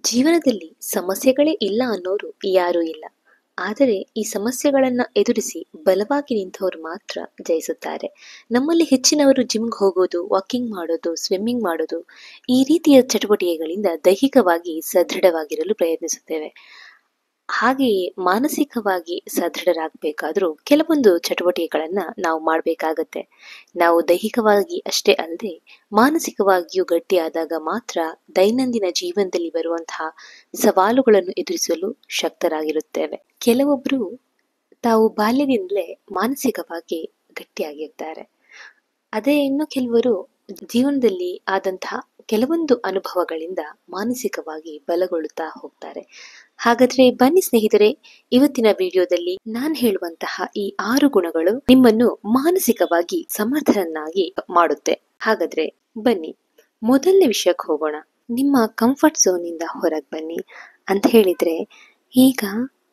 ಜೀವನದಲ್ಲಿ ಸಮಸ್ಯೆಗಳೇ ಇಲ್ಲ ಅನ್ನೋರು ಯಾರೂ ಇಲ್ಲ. ಆದರೆ ಈ ಸಮಸ್ಯೆಗಳನ್ನ ಎದುರಿಸಿ ಬಲವಾಗಿ ನಿಂತವರು ಮಾತ್ರ ಜಯಿಸುತ್ತಾರೆ. ನಮ್ಮಲ್ಲಿ ಹೆಚ್ಚಿನವರು ಜಿಮ್‌ಗೆ ಹೋಗೋದು, ವಾಕಿಂಗ್ ಮಾಡೋದು, ಸ್ವಿಮ್ಮಿಂಗ್ ಮಾಡೋದು ಈ ರೀತಿಯ ಚಟುವಟಿಕೆಗಳಿಂದ ದೈಹಿಕವಾಗಿ ಸದೃಢವಾಗಿರಲು ಪ್ರಯತ್ನಿಸುತ್ತೇವೆ. ಹಾಗೆಯೇ ಮಾನಸಿಕವಾಗಿ ಸದೃಢರಾಗಬೇಕಾದ್ರೂ ಕೆಲವೊಂದು ಚಟುವಟಿಕೆಗಳನ್ನ ನಾವು ಮಾಡಬೇಕಾಗತ್ತೆ. ನಾವು ದೈಹಿಕವಾಗಿ ಅಷ್ಟೇ ಅಲ್ಲದೆ ಮಾನಸಿಕವಾಗಿಯೂ ಗಟ್ಟಿಯಾದಾಗ ಮಾತ್ರ ದೈನಂದಿನ ಜೀವನದಲ್ಲಿ ಬರುವಂತಹ ಸವಾಲುಗಳನ್ನು ಎದುರಿಸಲು ಶಕ್ತರಾಗಿರುತ್ತೇವೆ. ಕೆಲವೊಬ್ರು ತಾವು ಬಾಲ್ಯದಿಂದಲೇ ಮಾನಸಿಕವಾಗಿ ಗಟ್ಟಿಯಾಗಿರ್ತಾರೆ. ಅದೇ ಇನ್ನು ಕೆಲವರು ಜೀವನದಲ್ಲಿ ಆದಂತಹ ಕೆಲವೊಂದು ಅನುಭವಗಳಿಂದ ಮಾನಸಿಕವಾಗಿ ಬಲಗೊಳ್ಳುತ್ತಾ ಹೋಗ್ತಾರೆ. ಹಾಗಾದ್ರೆ ಬನ್ನಿ ಸ್ನೇಹಿತರೆ, ಇವತ್ತಿನ ವಿಡಿಯೋದಲ್ಲಿ ನಾನು ಹೇಳುವಂತಹ ಈ 6 ಗುಣಗಳು ನಿಮ್ಮನ್ನು ಮಾನಸಿಕವಾಗಿ ಸಮರ್ಥರನ್ನಾಗಿ ಮಾಡುತ್ತೆ. ಹಾಗಾದ್ರೆ ಬನ್ನಿ ಮೊದಲನೇ ವಿಷಯಕ್ಕೆ ಹೋಗೋಣ. ನಿಮ್ಮ ಕಂಫರ್ಟ್ ಝೋನ್ ಇಂದ ಹೊರಗೆ ಬನ್ನಿ ಅಂತ ಹೇಳಿದ್ರೆ, ಈಗ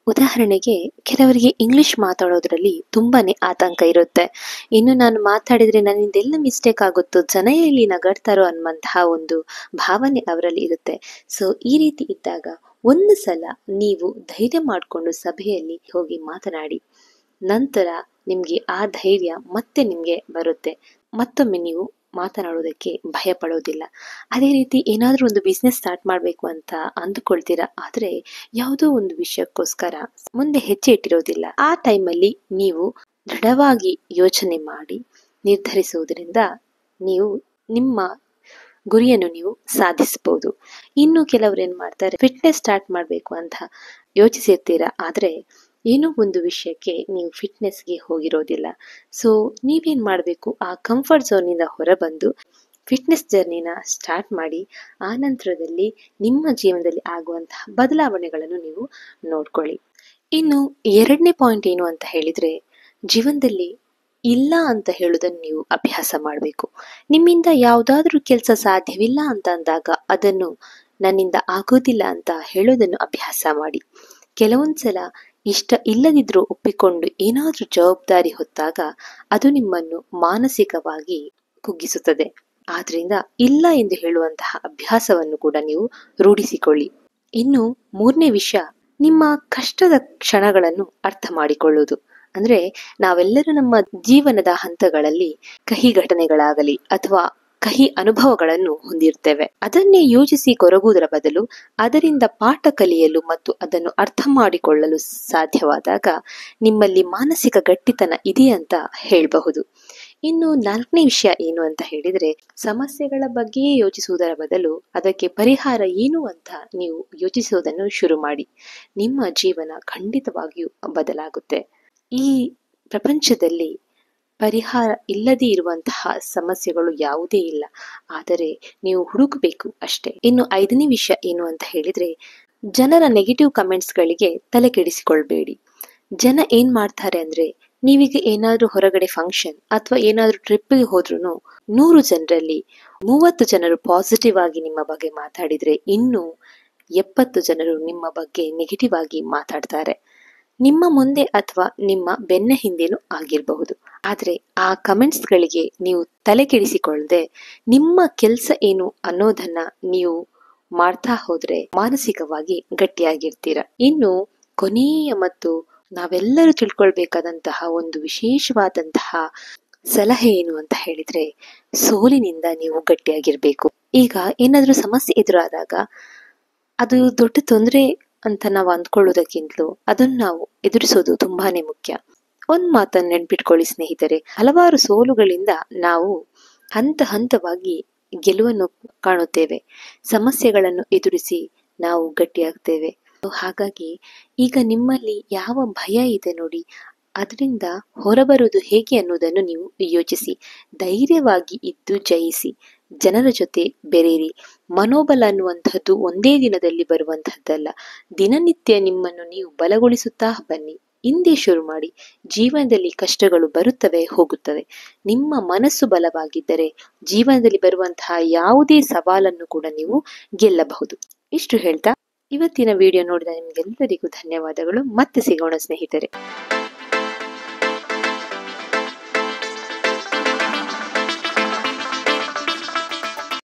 ಉದಾಹರಣೆಗೆ ಕೆಲವರಿಗೆ ಇಂಗ್ಲಿಷ್ ಮಾತಾಡೋದ್ರಲ್ಲಿ ತುಂಬಾನೇ ಆತಂಕ ಇರುತ್ತೆ. ಇನ್ನು ನಾನು ಮಾತಾಡಿದ್ರೆ ನನ್ನಿಂದೆಲ್ಲ ಮಿಸ್ಟೇಕ್ ಆಗುತ್ತೋ, ಜನ ಎಲ್ಲಿ ನಗಾಡ್ತಾರೋ ಅನ್ನುವಂತಹ ಒಂದು ಭಾವನೆ ಅವರಲ್ಲಿ ಇರುತ್ತೆ. ಸೊ ಈ ರೀತಿ ಇದ್ದಾಗ ಒಂದು ಸಲ ನೀವು ಧೈರ್ಯ ಮಾಡಿಕೊಂಡು ಸಭೆಯಲ್ಲಿ ಹೋಗಿ ಮಾತನಾಡಿ. ನಂತರ ನಿಮ್ಗೆ ಆ ಧೈರ್ಯ ಮತ್ತೆ ನಿಮ್ಗೆ ಬರುತ್ತೆ. ಮತ್ತೊಮ್ಮೆ ನೀವು ಮಾತನಾಡೋದಕ್ಕೆ ಭಯ ಪಡೋದಿಲ್ಲ. ಅದೇ ರೀತಿ ಏನಾದ್ರೂ ಒಂದು ಬಿಸ್ನೆಸ್ ಸ್ಟಾರ್ಟ್ ಮಾಡಬೇಕು ಅಂತ ಅಂದುಕೊಳ್ತೀರಾ, ಆದ್ರೆ ಯಾವುದೋ ಒಂದು ವಿಷಯಕ್ಕೋಸ್ಕರ ಮುಂದೆ ಹೆಜ್ಜೆ ಇಟ್ಟಿರೋದಿಲ್ಲ. ಆ ಟೈಮಲ್ಲಿ ನೀವು ದೃಢವಾಗಿ ಯೋಚನೆ ಮಾಡಿ ನಿರ್ಧರಿಸುವುದರಿಂದ ನೀವು ನಿಮ್ಮ ಗುರಿಯನ್ನು ನೀವು ಸಾಧಿಸಬಹುದು. ಇನ್ನು ಕೆಲವರು ಏನ್ ಮಾಡ್ತಾರೆ, ಫಿಟ್ನೆಸ್ ಸ್ಟಾರ್ಟ್ ಮಾಡಬೇಕು ಅಂತ ಯೋಚಿಸಿರ್ತೀರಾ, ಆದ್ರೆ ಏನೋ ಒಂದು ವಿಷಯಕ್ಕೆ ನೀವು ಫಿಟ್ನೆಸ್ಗೆ ಹೋಗಿರೋದಿಲ್ಲ. ಸೊ ನೀವೇನ್ ಮಾಡಬೇಕು, ಆ ಕಂಫರ್ಟ್ ಝೋನ್ ಇಂದ ಹೊರಬಂದು ಫಿಟ್ನೆಸ್ ಜರ್ನಿನ ಸ್ಟಾರ್ಟ್ ಮಾಡಿ. ಆ ನಂತರದಲ್ಲಿ ನಿಮ್ಮ ಜೀವನದಲ್ಲಿ ಆಗುವಂತಹ ಬದಲಾವಣೆಗಳನ್ನು ನೀವು ನೋಡ್ಕೊಳ್ಳಿ. ಇನ್ನು ಎರಡನೇ ಪಾಯಿಂಟ್ ಏನು ಅಂತ ಹೇಳಿದ್ರೆ, ಜೀವನದಲ್ಲಿ ಇಲ್ಲ ಅಂತ ಹೇಳುವುದನ್ನು ನೀವು ಅಭ್ಯಾಸ ಮಾಡಬೇಕು. ನಿಮ್ಮಿಂದ ಯಾವುದಾದ್ರೂ ಕೆಲಸ ಸಾಧ್ಯವಿಲ್ಲ ಅಂತ ಅಂದಾಗ ಅದನ್ನು ನನ್ನಿಂದ ಆಗೋದಿಲ್ಲ ಅಂತ ಹೇಳೋದನ್ನು ಅಭ್ಯಾಸ ಮಾಡಿ. ಕೆಲವೊಂದ್ಸಲ ಇಷ್ಟ ಇಲ್ಲದಿದ್ರೂ ಒಪ್ಪಿಕೊಂಡು ಏನಾದ್ರೂ ಜವಾಬ್ದಾರಿ ಹೊತ್ತಾಗ ಅದು ನಿಮ್ಮನ್ನು ಮಾನಸಿಕವಾಗಿ ಕುಗ್ಗಿಸುತ್ತದೆ. ಆದ್ರಿಂದ ಇಲ್ಲ ಎಂದು ಹೇಳುವಂತಹ ಅಭ್ಯಾಸವನ್ನು ಕೂಡ ನೀವು ರೂಢಿಸಿಕೊಳ್ಳಿ. ಇನ್ನು ಮೂರನೇ ವಿಷಯ, ನಿಮ್ಮ ಕಷ್ಟದ ಕ್ಷಣಗಳನ್ನು ಅರ್ಥ ಮಾಡಿಕೊಳ್ಳುವುದು. ಅಂದ್ರೆ ನಾವೆಲ್ಲರೂ ನಮ್ಮ ಜೀವನದ ಹಂತಗಳಲ್ಲಿ ಕಹಿ ಘಟನೆಗಳಾಗಲಿ ಅಥವಾ ಕಹಿ ಅನುಭವಗಳನ್ನು ಹೊಂದಿರ್ತೇವೆ. ಅದನ್ನೇ ಯೋಚಿಸಿ ಕೊರಗುವುದರ ಬದಲು ಅದರಿಂದ ಪಾಠ ಕಲಿಯಲು ಮತ್ತು ಅದನ್ನು ಅರ್ಥ ಮಾಡಿಕೊಳ್ಳಲು ಸಾಧ್ಯವಾದಾಗ ನಿಮ್ಮಲ್ಲಿ ಮಾನಸಿಕ ಗಟ್ಟಿತನ ಇದೆ ಅಂತ ಹೇಳಬಹುದು. ಇನ್ನು ನಾಲ್ಕನೇ ವಿಷಯ ಏನು ಅಂತ ಹೇಳಿದ್ರೆ, ಸಮಸ್ಯೆಗಳ ಬಗ್ಗೆಯೇ ಯೋಚಿಸುವುದರ ಬದಲು ಅದಕ್ಕೆ ಪರಿಹಾರ ಏನು ಅಂತ ನೀವು ಯೋಚಿಸುವುದನ್ನು ಶುರು ಮಾಡಿ. ನಿಮ್ಮ ಜೀವನ ಖಂಡಿತವಾಗಿಯೂ ಬದಲಾಗುತ್ತೆ. ಈ ಪ್ರಪಂಚದಲ್ಲಿ ಪರಿಹಾರ ಇಲ್ಲದೇ ಇರುವಂತಹ ಸಮಸ್ಯೆಗಳು ಯಾವುದೇ ಇಲ್ಲ, ಆದರೆ ನೀವು ಹುಡುಕಬೇಕು ಅಷ್ಟೇ. ಇನ್ನು ಐದನೇ ವಿಷಯ ಏನು ಅಂತ ಹೇಳಿದ್ರೆ, ಜನರ ನೆಗೆಟಿವ್ ಕಮೆಂಟ್ಸ್ಗಳಿಗೆ ತಲೆ ಕೆಡಿಸಿಕೊಳ್ಬೇಡಿ. ಜನ ಏನ್ ಮಾಡ್ತಾರೆ ಅಂದ್ರೆ, ನೀವೀಗ ಏನಾದ್ರೂ ಹೊರಗಡೆ ಫಂಕ್ಷನ್ ಅಥವಾ ಏನಾದ್ರೂ ಟ್ರಿಪ್ಗೆ ಹೋದ್ರೂ 100 ಜನರಲ್ಲಿ 30 ಜನರು ಪಾಸಿಟಿವ್ ಆಗಿ ನಿಮ್ಮ ಬಗ್ಗೆ ಮಾತಾಡಿದ್ರೆ ಇನ್ನು 70 ಜನರು ನಿಮ್ಮ ಬಗ್ಗೆ ನೆಗೆಟಿವ್ ಆಗಿ ಮಾತಾಡ್ತಾರೆ. ನಿಮ್ಮ ಮುಂದೆ ಅಥವಾ ನಿಮ್ಮ ಬೆನ್ನ ಹಿಂದೆನೂ ಆಗಿರಬಹುದು. ಆದ್ರೆ ಆ ಕಮೆಂಟ್ಸ್ಗಳಿಗೆ ನೀವು ತಲೆ ಕೆಡಿಸಿಕೊಳ್ಳದೆ ನಿಮ್ಮ ಕೆಲಸ ಏನು ಅನ್ನೋದನ್ನ ನೀವು ಮಾಡ್ತಾ ಹೋದ್ರೆ ಮಾನಸಿಕವಾಗಿ ಗಟ್ಟಿಯಾಗಿರ್ತೀರ. ಇನ್ನು ಕೊನೆಯ ಮತ್ತು ನಾವೆಲ್ಲರೂ ತಿಳ್ಕೊಳ್ಬೇಕಾದಂತಹ ಒಂದು ವಿಶೇಷವಾದಂತಹ ಸಲಹೆ ಏನು ಅಂತ ಹೇಳಿದ್ರೆ, ಸೋಲಿನಿಂದ ನೀವು ಗಟ್ಟಿಯಾಗಿರ್ಬೇಕು. ಈಗ ಏನಾದ್ರೂ ಸಮಸ್ಯೆ ಎದುರಾದಾಗ ಅದು ದೊಡ್ಡ ತೊಂದರೆ ಅಂತ ನಾವು ಅಂದ್ಕೊಳ್ಳೋದಕ್ಕಿಂತಲೂ ಅದನ್ನು ನಾವು ಎದುರಿಸೋದು ತುಂಬಾನೇ ಮುಖ್ಯ. ಒಂದ್ ಮಾತನ್ನು ನೆನ್ಪಿಟ್ಕೊಳ್ಳಿ ಸ್ನೇಹಿತರೆ, ಹಲವಾರು ಸೋಲುಗಳಿಂದ ನಾವು ಹಂತ ಹಂತವಾಗಿ ಗೆಲುವನ್ನು ಕಾಣುತ್ತೇವೆ. ಸಮಸ್ಯೆಗಳನ್ನು ಎದುರಿಸಿ ನಾವು ಗಟ್ಟಿಯಾಗ್ತೇವೆ. ಹಾಗಾಗಿ ಈಗ ನಿಮ್ಮಲ್ಲಿ ಯಾವ ಭಯ ಇದೆ ನೋಡಿ, ಅದರಿಂದ ಹೊರಬರುವುದು ಹೇಗೆ ಅನ್ನೋದನ್ನು ನೀವು ಯೋಚಿಸಿ. ಧೈರ್ಯವಾಗಿ ಇದ್ದು ಜಯಿಸಿ. ಜನರ ಜೊತೆ ಬೆರೆಯಿರಿ. ಮನೋಬಲ ಅನ್ನುವಂಥದ್ದು ಒಂದೇ ದಿನದಲ್ಲಿ ಬರುವಂತಹದ್ದಲ್ಲ. ದಿನನಿತ್ಯ ನಿಮ್ಮನ್ನು ನೀವು ಬಲಗೊಳಿಸುತ್ತಾ ಬನ್ನಿ. ಹಿಂದೆ ಶುರು ಮಾಡಿ. ಜೀವನದಲ್ಲಿ ಕಷ್ಟಗಳು ಬರುತ್ತವೆ ಹೋಗುತ್ತವೆ. ನಿಮ್ಮ ಮನಸ್ಸು ಬಲವಾಗಿದ್ದರೆ ಜೀವನದಲ್ಲಿ ಬರುವಂತಹ ಯಾವುದೇ ಸವಾಲನ್ನು ಕೂಡ ನೀವು ಗೆಲ್ಲಬಹುದು. ಇಷ್ಟು ಹೇಳ್ತಾ ಇವತ್ತಿನ ವಿಡಿಯೋ ನೋಡಿದ ನಿಮ್ಗೆಲ್ಲರಿಗೂ ಧನ್ಯವಾದಗಳು. ಮತ್ತೆ ಸಿಗೋಣ ಸ್ನೇಹಿತರೆ.